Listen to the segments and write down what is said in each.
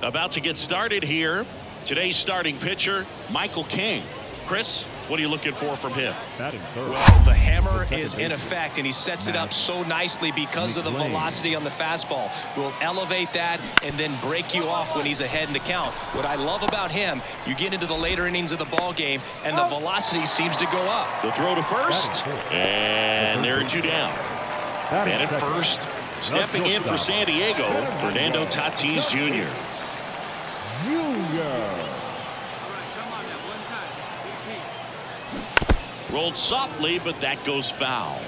About to get started here. Today's starting pitcher, Michael King. Chris, what are you looking for from him? Well, the hammer is in effect, and he sets it up so nicely because of the velocity on the fastball. Will elevate that and then break you off when he's ahead in the count. What I love about him, you get into the later innings of the ball game, and the velocity seems to go up. The throw to first, and there are 2 down. And at first, stepping in for San Diego, Fernando Tatis Jr. Rolled softly, but that goes foul.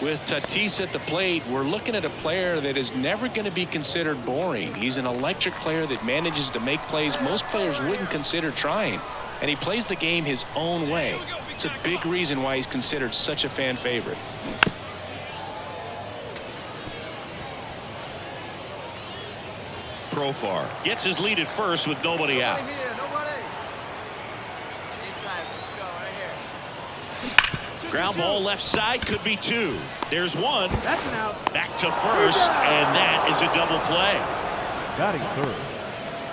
With Tatis at the plate, we're looking at a player that is never going to be considered boring. He's an electric player that manages to make plays most players wouldn't consider trying. And he plays the game his own way. It's a big reason why he's considered such a fan favorite. Profar gets his lead at first with nobody out. Ground ball left side, could be 2. There's 1. That's an out. Back to first, and that is a double play. Batting third,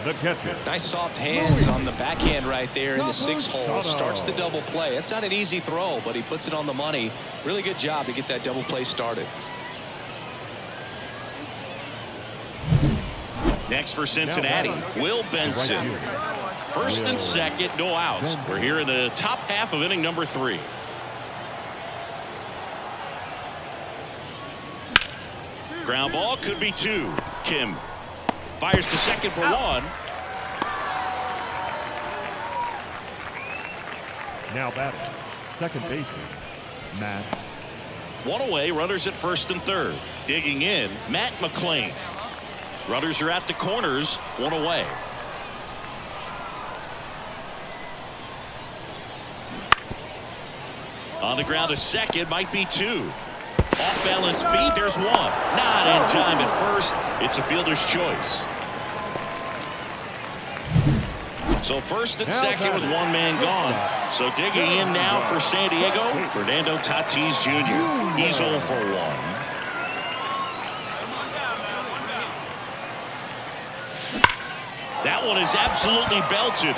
the catcher. Nice soft hands on the backhand right there in the 6th hole. Starts the double play. It's not an easy throw, but he puts it on the money. Really good job to get that double play started. Next for Cincinnati, Will Benson. First and second, no outs. We're here in the top half of inning number 3. Ground ball, could be 2. Kim fires to second for 1. Now batting, second baseman, Matt. 1 away, runners at first and third. Digging in, Matt McClain. Runners are at the corners, 1 away. On the ground to second, might be 2. Off balance feed, there's 1. Not in time at first. It's a fielder's choice. So first and second with 1 man gone. So digging in now for San Diego, Fernando Tatis Jr. He's 0 for 1. That one is absolutely belted.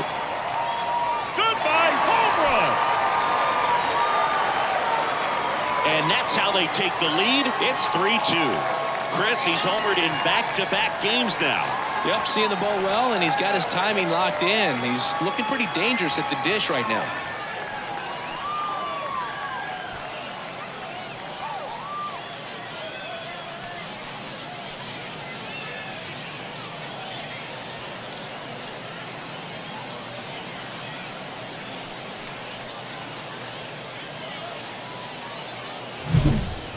Goodbye, home run. And that's how they take the lead. It's 3-2. Chris, he's homered in back-to-back games now. Yep, seeing the ball well, and he's got his timing locked in. He's looking pretty dangerous at the dish right now.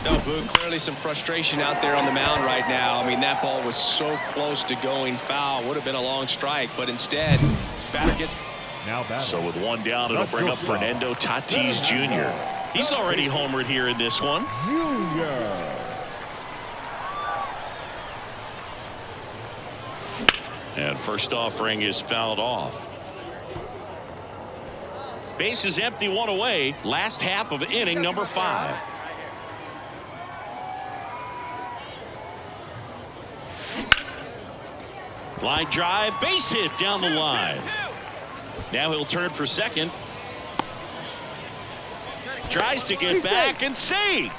No, Boo, clearly some frustration out there on the mound right now. I mean, that ball was so close to going foul. Would have been a long strike, but instead, batter gets... Now batting. So with 1 down, it'll bring up Fernando Tatis Jr. He's already homered here in this one. And first offering is fouled off. Base is empty, 1 away. Last half of inning number 5. Line drive, base hit down the line. Now he'll turn for second. Tries to get back and save.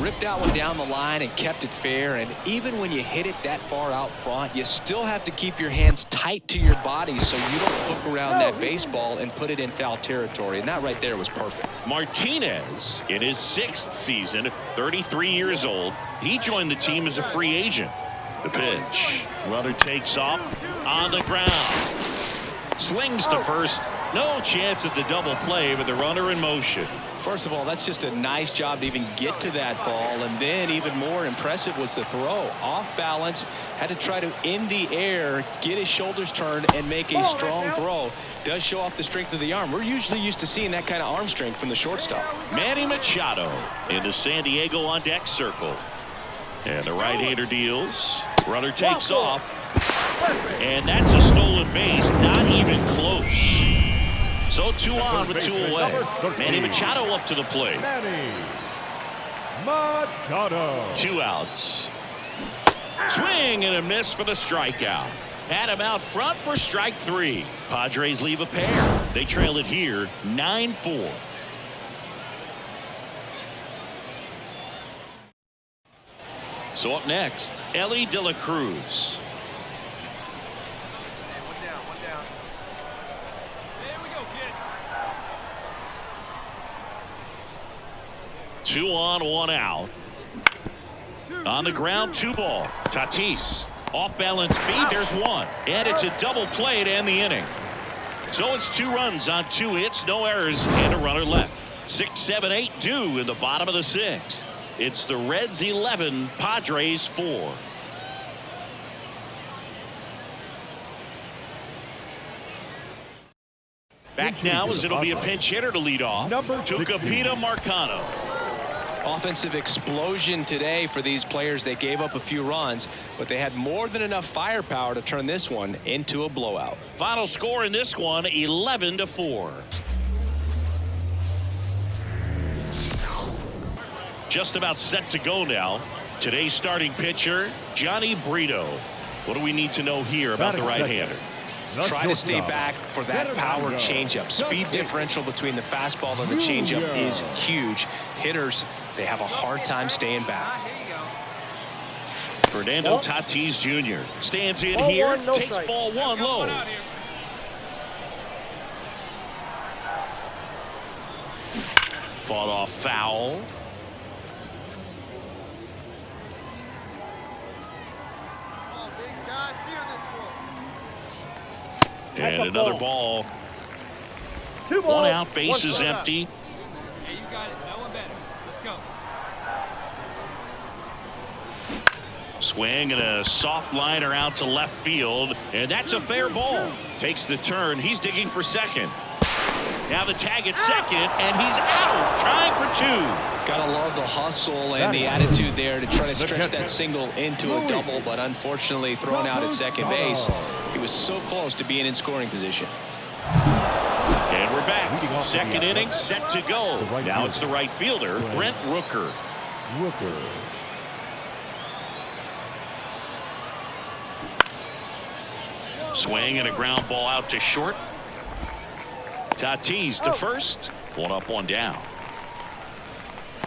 Ripped that one down the line and kept it fair. And even when you hit it that far out front, you still have to keep your hands tight to your body so you don't hook around that baseball and put it in foul territory. And that right there was perfect. Martinez in his 6th season, 33 years old. He joined the team as a free agent. The pitch. Runner takes off on the ground. Slings to first. No chance at the double play, but the runner in motion. First of all, that's just a nice job to even get to that ball. And then even more impressive was the throw. Off balance, had to try to, in the air, get his shoulders turned and make a strong throw. Does show off the strength of the arm. We're usually used to seeing that kind of arm strength from the shortstop. Manny Machado in the San Diego on deck circle. And the right-hander deals. Runner takes off. And that's a stolen base. Not even close. So 2 on with 2 away. Manny Machado up to the plate. Manny Machado. 2 outs. swing and a miss for the strikeout. Had him out front for strike 3. Padres leave a pair. They trail it here 9-4. So up next, Ellie De La Cruz. One down. There we go, kid. 2 on, 1 out. On the ground, 2 ball. Tatis off balance feed. There's 1, and it's a double play to end the inning. So it's 2 runs on 2 hits, no errors, and a runner left. 6, 7, 8 due in the bottom of the 6th. It's the Reds 11, Padres 4. Back now as it'll be a pinch hitter to lead off. Tucupita Marcano. Offensive explosion today for these players. They gave up a few runs, but they had more than enough firepower to turn this one into a blowout. Final score in this one, 11-4. Just about set to go now. Today's starting pitcher, Johnny Brito. What do we need to know here about the right-hander? Try to stay back for that power changeup. Speed differential between the fastball and the changeup is huge. Hitters, they have a hard time staying back. Fernando Tatis Jr. stands in here, takes ball 1 low. Fought off foul. And another ball. 1 out, base is empty. Hey, you got it. No one better. Let's go. Swing and a soft liner out to left field, and that's a fair ball. Takes the turn. He's digging for second. Now the tag at second, and he's out, trying for 2. Gotta love the hustle and the attitude there to try to stretch that single into a double, but unfortunately thrown out at second base. He was so close to being in scoring position. And we're back. Second inning set to go. Now it's the right fielder, Brent Rooker. Swing and a ground ball out to short. Tatis to first. 1 up, 1 down.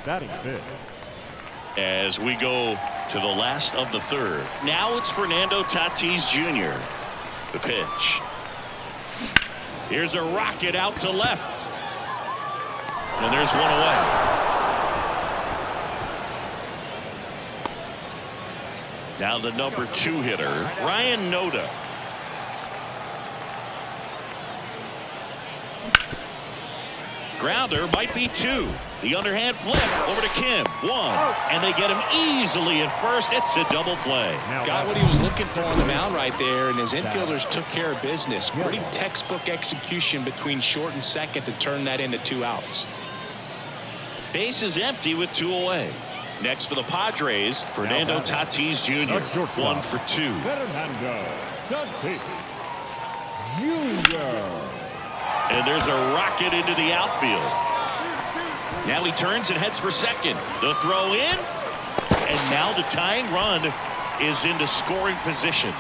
Batting fifth. As we go to the last of the 3rd. Now it's Fernando Tatis Jr. The pitch. Here's a rocket out to left. And there's 1 away. Now the number 2 hitter, Ryan Noda. Grounder might be 2. The underhand flip over to Kim. 1. And they get him easily at first. It's a double play. Got what he was looking for on the mound right there, and his infielders took care of business. Pretty textbook execution between short and second to turn that into 2 outs. Base is empty with 2 away. Next for the Padres, Fernando Tatis Jr. 1 for 2. Fernando Tatis Jr. And there's a rocket into the outfield. Now he turns and heads for second. The throw in. And now the tying run is into scoring position.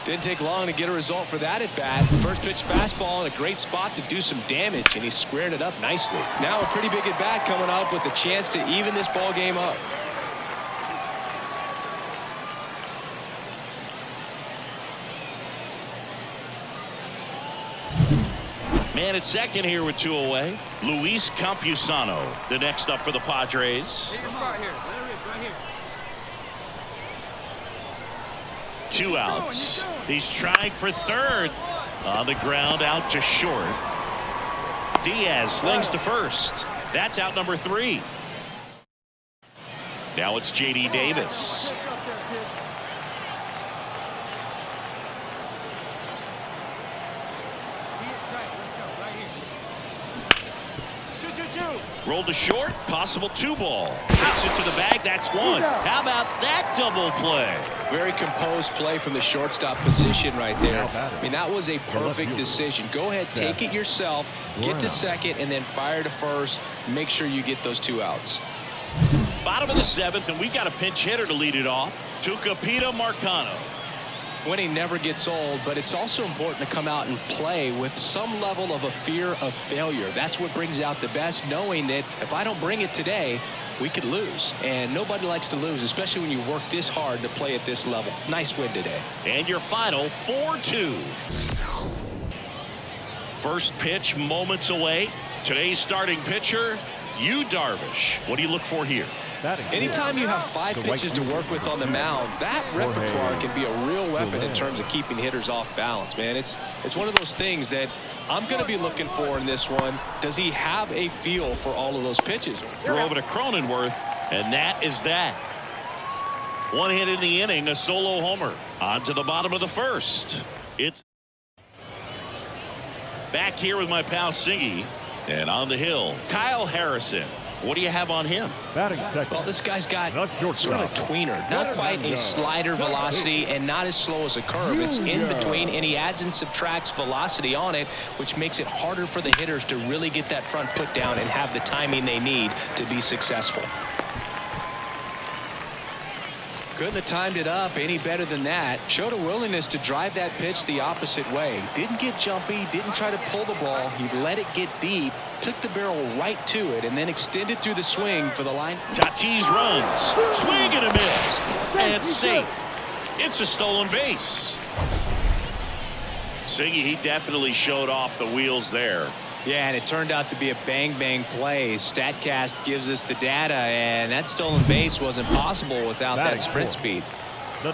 Didn't take long to get a result for that at bat. First pitch fastball in a great spot to do some damage, and he squared it up nicely. Now a pretty big at bat coming up with a chance to even this ball game up. Man at second here with 2 away. Luis Campusano, the next up for the Padres. Take your spot here. Let it rip right here. 2 outs. He's trying for 3rd. On the ground out to short. Diaz slings to first. That's out number 3. Now it's J.D. Davis. Rolled to short, possible 2 ball. Takes it to the bag, that's 1. How about that double play? Very composed play from the shortstop position right there. I mean, that was a perfect decision. Go ahead, take it yourself, get to second, and then fire to first. Make sure you get those 2 outs. Bottom of the 7th, and we got a pinch hitter to lead it off. Tucupita Marcano. Winning never gets old, but it's also important to come out and play with some level of a fear of failure. That's what brings out the best, knowing that if I don't bring it today, we could lose. And nobody likes to lose, especially when you work this hard to play at this level. Nice win today. And your final 4-2. First pitch moments away. Today's starting pitcher, Yu Darvish. What do you look for here? Anytime you have 5 pitches to work with on the mound, that repertoire can be a real weapon in terms of keeping hitters off balance, man. It's one of those things that I'm going to be looking for in this one. Does he have a feel for all of those pitches? Throw over to Cronenworth, and that is that. One hit in the inning, a solo homer. On to the bottom of the first. It's back here with my pal Singy, and on the hill, Kyle Harrison. What do you have on him? Batting second. Well, this guy's got sort of a tweener, not quite a slider velocity and not as slow as a curve. It's in between, and he adds and subtracts velocity on it, which makes it harder for the hitters to really get that front foot down and have the timing they need to be successful. Couldn't have timed it up any better than that. Showed a willingness to drive that pitch the opposite way. Didn't get jumpy, didn't try to pull the ball. He let it get deep, took the barrel right to it, and then extended through the swing for the line. Tatis runs. Swing and a miss. And safe. It's a stolen base. Siggy, he definitely showed off the wheels there. Yeah, and it turned out to be a bang-bang play. StatCast gives us the data, and that stolen base wasn't possible without that sprint speed.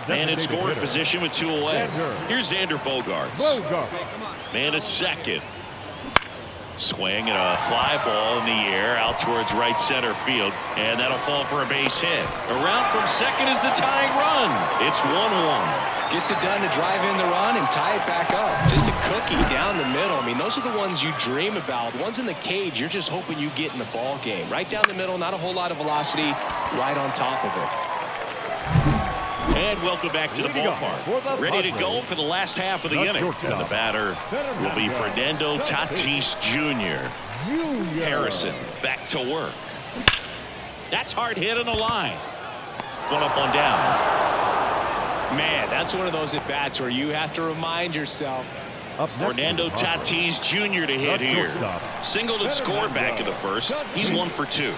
Man in scoring position with 2 away. Here's Xander Bogaerts. Man at second. Swing and a fly ball in the air out towards right center field, and that'll fall for a base hit. Around from second is the tying run. It's 1-1. Gets it done to drive in the run and tie it back up. Just a cookie down the middle. I mean, those are the ones you dream about. Ones in the cage, you're just hoping you get in the ball game. Right down the middle, not a whole lot of velocity, right on top of it. And welcome back to the ballpark. Ready to go for the last half of the inning. And the batter will be Fernando Tatis Jr. Harrison back to work. That's hard hit in the line. One up, one down. Man, that's one of those at-bats where you have to remind yourself. Fernando Tatis Jr. to hit here. Singled and scored back in the first. He's 1 for 2.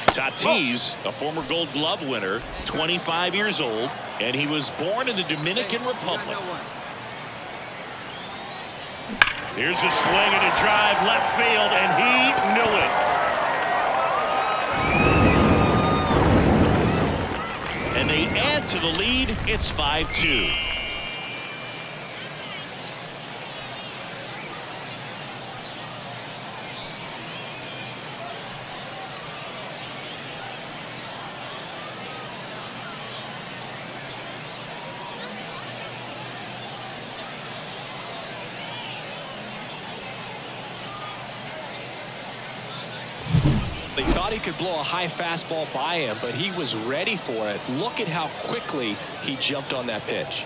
Tatis, a former Gold Glove winner, 25 years old, and he was born in the Dominican Republic. Here's a swing and a drive left field, and he knew it. And they add to the lead. It's 5-2. They thought he could blow a high fastball by him, but he was ready for it. Look at how quickly he jumped on that pitch.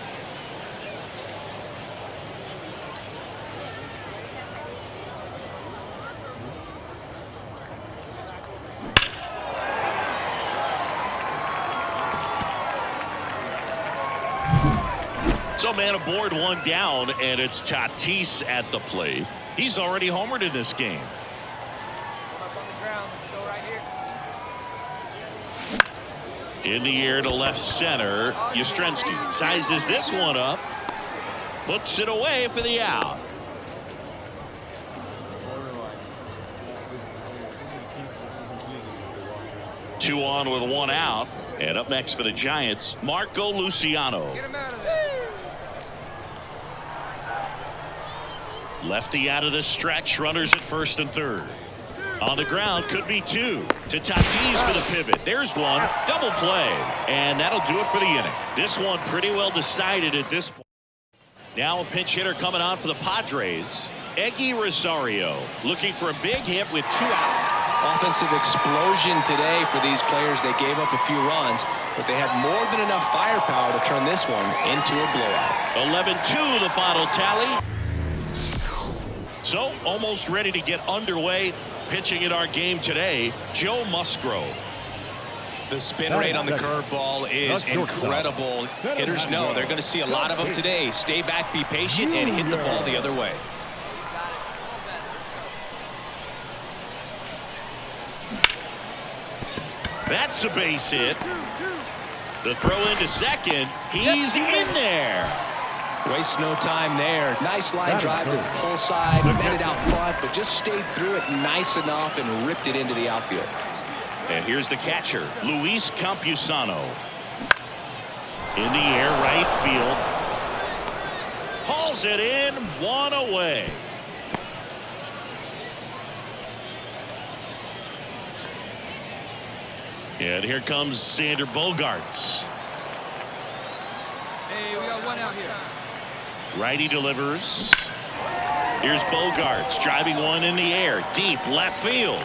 So man aboard, 1 down, and it's Tatis at the plate. He's already homered in this game. In the air to left center. Yastrzemski sizes this one up. Puts it away for the out. Two on with 1 out. And up next for the Giants, Marco Luciano. Get him out of there. Lefty out of the stretch. Runners at first and third. On the ground, could be 2 to Tatis for the pivot. There's one. Double play. And that'll do it for the inning. This one pretty well decided at this point. Now a pinch hitter coming on for the Padres. Eggy Rosario looking for a big hit with 2 out. Offensive explosion today for these players. They gave up a few runs, but they had more than enough firepower to turn this one into a blowout. 11-2 the final tally. So almost ready to get underway. Pitching in our game today, Joe Musgrove. The spin rate on the curveball is incredible. Hitters know they're going to see a lot of them today. Stay back, be patient, and hit the ball the other way. That's a base hit. The throw into second. He's in there. Wastes no time there. Nice line drive to the pull side. Met it out front, but just stayed through it nice enough and ripped it into the outfield. And here's the catcher, Luis Campusano. In the air, right field. Hauls it in, one away. And here comes Xander Bogaerts. Hey, we got one out here. Righty delivers. Here's Bogaerts driving one in the air, deep left field.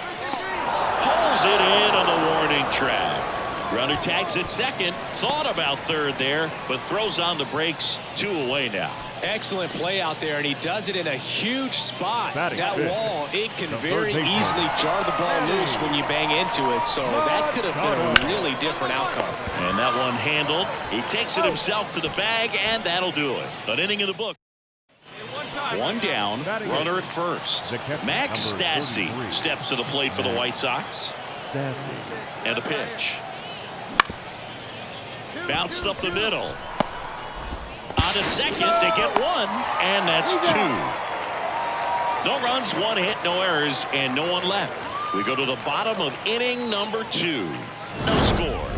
Pulls it in on the warning track. Runner tags at second. Thought about third there, but throws on the brakes. 2 away now. Excellent play out there, and he does it in a huge spot. Batting That fifth. wall, it can The very third baseman. easily jar the ball loose when you bang into it, so that could have been a really different outcome. And that one handled. He takes it himself to the bag, and that'll do it. An inning in the book. One down, runner at first. Max Number Stassi 33. steps to the plate for the White Sox. And a pitch. Bounced up the middle. On to second, they get one, and that's 2. No runs, 1 hit, no errors, and no one left. We go to the bottom of inning number 2. No score.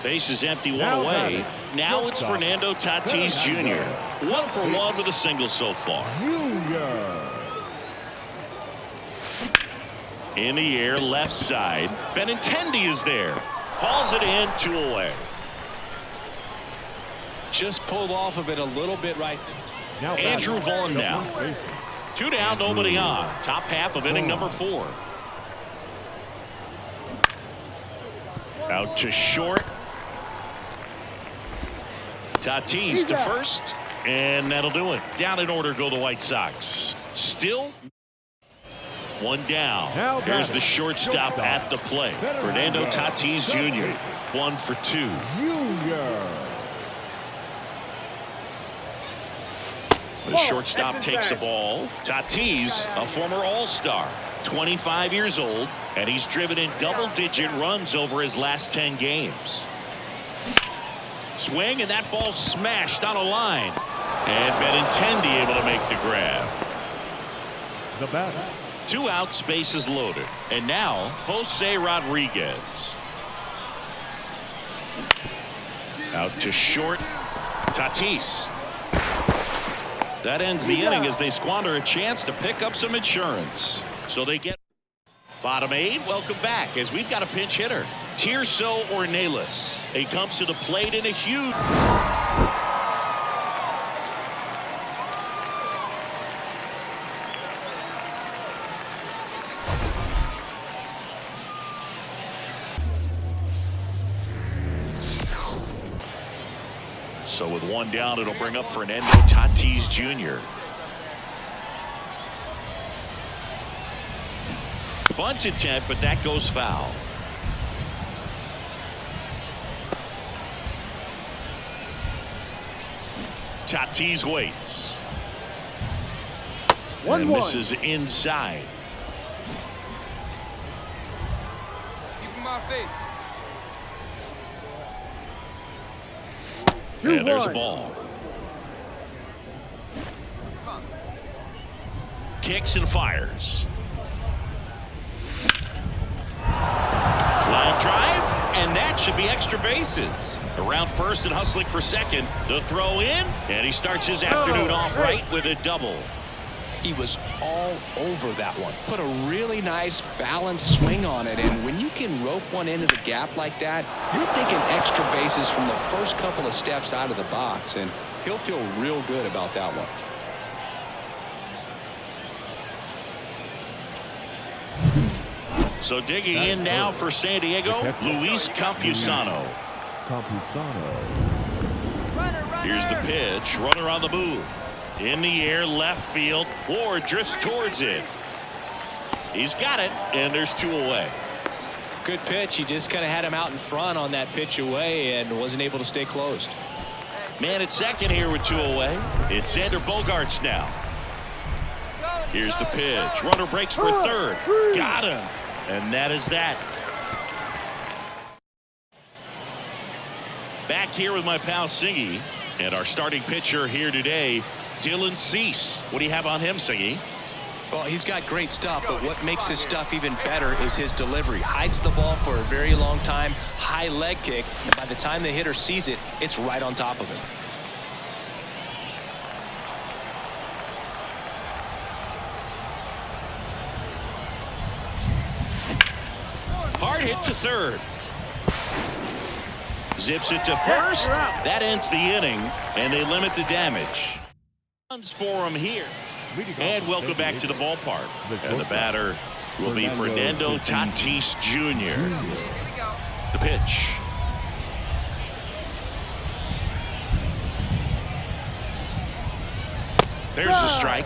Base is empty, 1 away. Now it's Fernando Tatis Jr. 1 for 1 with a single so far. In the air, left side. Benintendi is there. Hauls it in, 2 away. Just pulled off of it a little bit right there. Andrew Vaughn now. 2 down, nobody on. Top half of inning number 4. Out to short. Tatis to first, and that'll do it. Down in order go the White Sox. Still 1 down. Here's the shortstop at the plate. Fernando Tatis Jr. 1 for 2. The shortstop takes the ball. Tatis, a former All-Star, 25 years old, and he's driven in double-digit runs over his last 10 games. Swing, and that ball smashed on a line. And Benintendi able to make the grab. The batter. 2 outs, bases loaded. And now, Jose Rodriguez. Out to short. Tatis. That ends the inning as they squander a chance to pick up some insurance. So they get bottom 8. Welcome back as we've got a pinch hitter. Tirso Ornelas. He comes to the plate in a huge. So with 1 down, it'll bring up Fernando Tatis Jr. Bunt attempt, but that goes foul. Tatis waits. And misses inside. Keep him off base. And there's a ball. Kicks and fires. Line drive, and that should be extra bases. Around first and hustling for second. The throw in, and he starts his afternoon off right with a double. He was all over that one. Put a really nice balanced swing on it, and when you can rope one into the gap like that, you're thinking extra bases from the first couple of steps out of the box, and he'll feel real good about that one. So digging in now for San Diego, Luis Campusano. Here's the pitch. Runner on the move. In the air, left field. Ward drifts towards it. He's got it, and there's 2 away. Good pitch. He just kind of had him out in front on that pitch away and wasn't able to stay closed. Man at second here with 2 away. It's Xander Bogaerts now. Here's the pitch. Runner breaks for third. Got him. And that is that. Back here with my pal Singy. And our starting pitcher here today, Dylan Cease. What do you have on him, Singy? Well, he's got great stuff, but what makes his stuff even better is his delivery. Hides the ball for a very long time, high leg kick, and by the time the hitter sees it, it's right on top of him. Hard hit to third. Zips it to first. That ends the inning, and they limit the damage. Runs for him here. And welcome back to the ballpark. And the batter will be Fernando Tatis Jr. The pitch. There's the strike.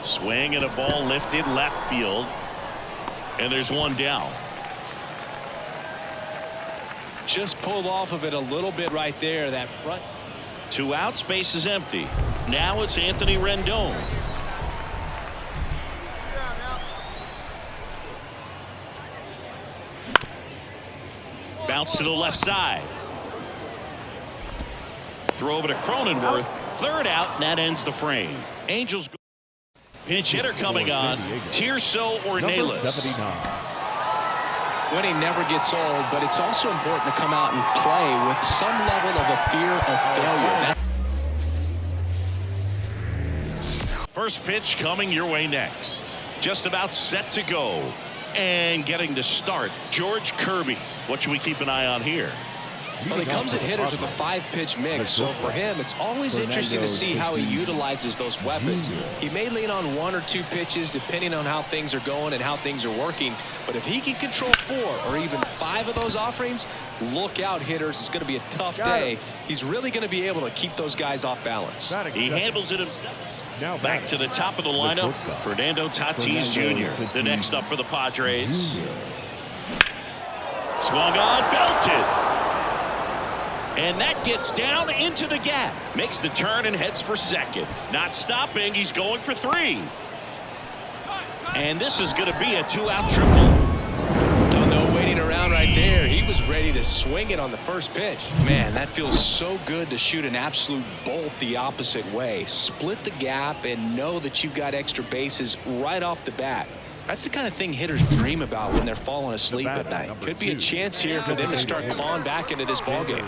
Swing and a ball lifted left field. And there's 1 down. Just pulled off of it a little bit right there. That front. 2 outs, base is empty. Now it's Anthony Rendon. Bounce to the left side. Throw over to Cronenworth. 3rd out, and that ends the frame. Angels. Pinch hitter coming on. Tirso Ornelas. Winning never gets old, but it's also important to come out and play with some level of a fear of failure. First pitch coming your way next. Just about set to go. And getting to start, George Kirby. What should we keep an eye on here? Well, he comes at hitters with a 5-pitch mix, so for him, it's always interesting to see how he utilizes those weapons. He may lean on 1 or 2 pitches depending on how things are going and how things are working, but if he can control 4 or even 5 of those offerings, look out, hitters. It's going to be a tough day. He's really going to be able to keep those guys off balance. He handles it himself. Now back to the top of the lineup, Fernando Tatis Jr. The next up for the Padres. Swung on, belted. And that gets down into the gap. Makes the turn and heads for second. Not stopping. He's going for 3. And this is going to be a 2-out triple. No waiting around right there. He was ready to swing it on the first pitch. Man, that feels so good to shoot an absolute bolt the opposite way. Split the gap and know that you've got extra bases right off the bat. That's the kind of thing hitters dream about when they're falling asleep at night. Could be a chance here for them to start clawing back into this ballgame.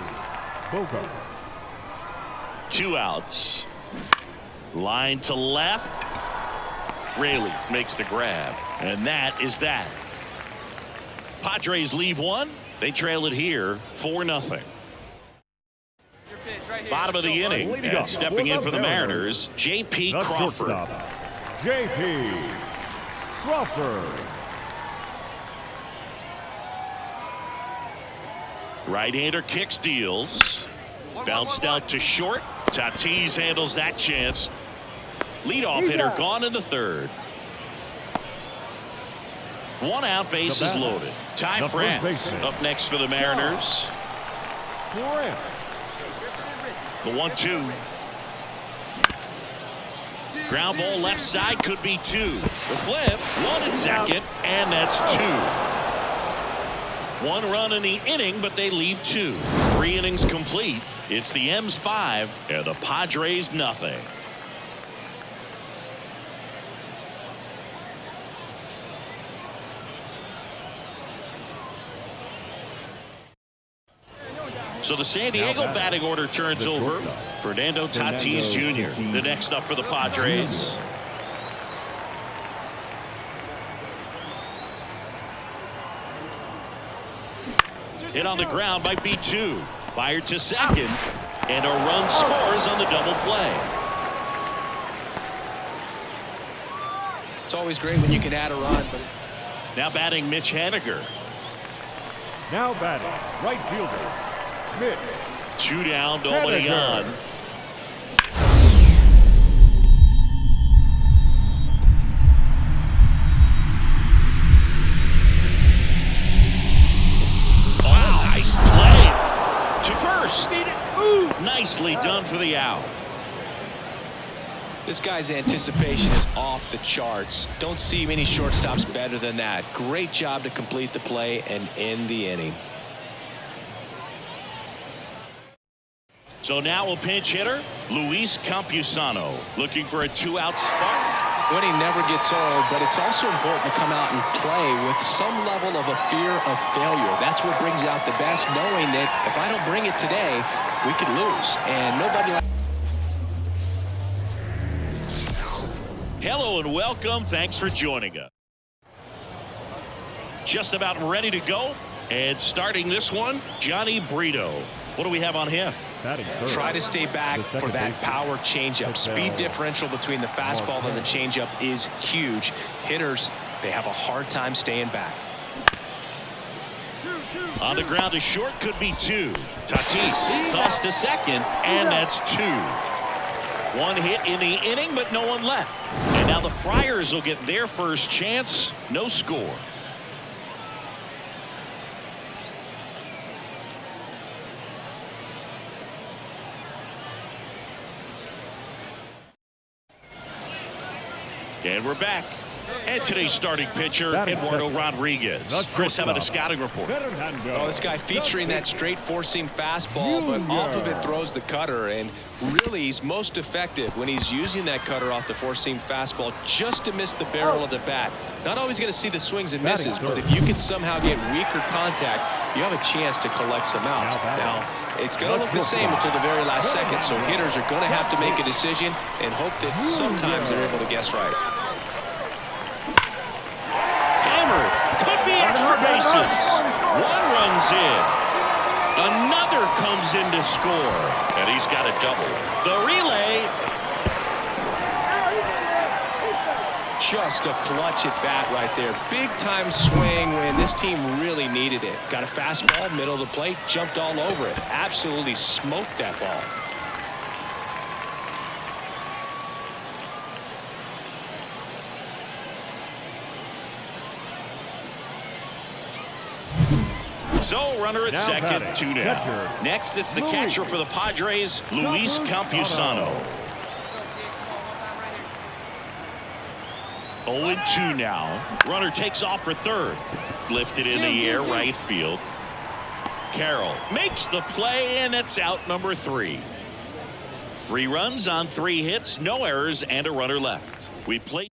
2 outs. Line to left. Raley makes the grab. And that is that. Padres leave 1. They trail it here 4-0. Bottom of the inning. And stepping in for the Mariners, J.P. Crawford. J.P. Crawford. Right-hander kicks, deals. Bounced out to short. Tatis handles that chance. Leadoff hitter gone in the 3rd. 1 out, bases loaded. Ty France up next for the Mariners. The 1-2. Ground ball left side, could be 2. The flip, 1 at second, and that's 2. 1 run in the inning, but they leave 2. 3 innings complete. It's the M's 5 and the Padres nothing. So the San Diego batting order turns over. Fernando Tatis Jr. the next up for the Padres. Hit on the ground might be 2. Fired to second. And a run scores on the double play. It's always great when you can add a run. But now batting Mitch Haniger. Now batting, right fielder, Mitch. 2 down, nobody on. Oh, nice play to first. Nicely done for the out. this guy's anticipation is off the charts. Don't see many shortstops better than that. Great job to complete the play and end the inning. So now a pinch hitter, Luis Campusano, looking for a 2-out spot. Winning never gets old, but it's also important to come out and play with some level of a fear of failure. That's what brings out the best, knowing that if I don't bring it today, we could lose. And nobody. Hello and welcome. Thanks for joining us. Just about ready to go. And starting this one, Johnny Brito. What do we have on him? Try to stay back for that power changeup. Speed differential between the fastball and the changeup is huge. Hitters, they have a hard time staying back. On the ground to short, could be 2. Tatis tossed to second, and that's 2. One hit in the inning, but no one left. And now the Friars will get their first chance. No score. And we're back. And today's starting pitcher, Eduardo Rodriguez. Chris, how about a scouting report? Oh, this guy featuring that straight four-seam fastball, but off of it throws the cutter. And really, he's most effective when he's using that cutter off the four-seam fastball just to miss the barrel of the bat. Not always going to see the swings and misses, but if you can somehow get weaker contact, you have a chance to collect some outs. Now, it's going to look the same until the very last second, so hitters are going to have to make a decision and hope that sometimes they're able to guess right. Could be extra bases. One runs in. Another comes in to score. And he's got a double. The relay. Just a clutch at bat right there. Big time swing when this team really needed it. Got a fastball, middle of the plate, jumped all over it. Absolutely smoked that ball. So, runner at second, 2 down. Next, it's the catcher for the Padres, Luis Campusano. 0-2 now. Runner takes off for third. Lifted in the air, right field. Carroll makes the play, and it's out number 3. 3 runs on 3 hits, no errors, and a runner left. We played.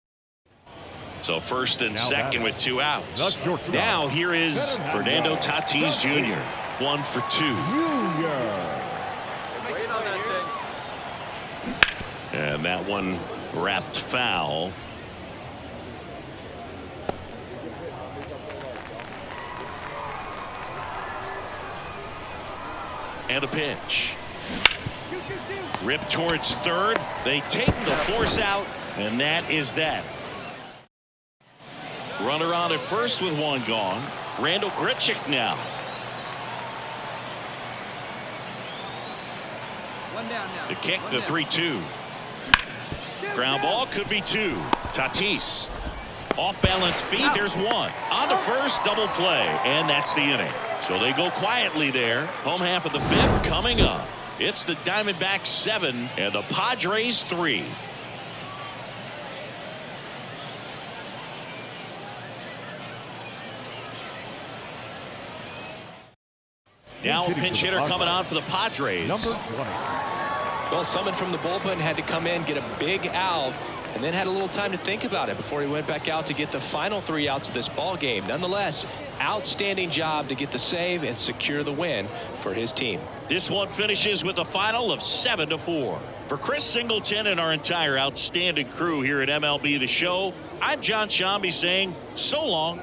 So first and second with 2 outs. Now here is Fernando Tatis Jr. 1 for 2. And that one wrapped foul. And a pitch. Ripped towards third. They take the force out, and that is that. Runner on at first with 1 gone. Randall Grichuk now. 1 down now. The kick, the 3-2. Ground ball could be 2. Tatis. Off balance feet. There's 1. On to first, double play. And that's the inning. So they go quietly there. Home half of the 5th coming up. It's the Diamondbacks 7 and the Padres 3. Now a pinch hitter coming on for the Padres. Number 20. Well, someone from the bullpen had to come in, get a big out, and then had a little time to think about it before he went back out to get the final 3 outs of this ball game. Nonetheless, outstanding job to get the save and secure the win for his team. This one finishes with a final of 7-4. For Chris Singleton and our entire outstanding crew here at MLB The Show, I'm John Shambi saying so long.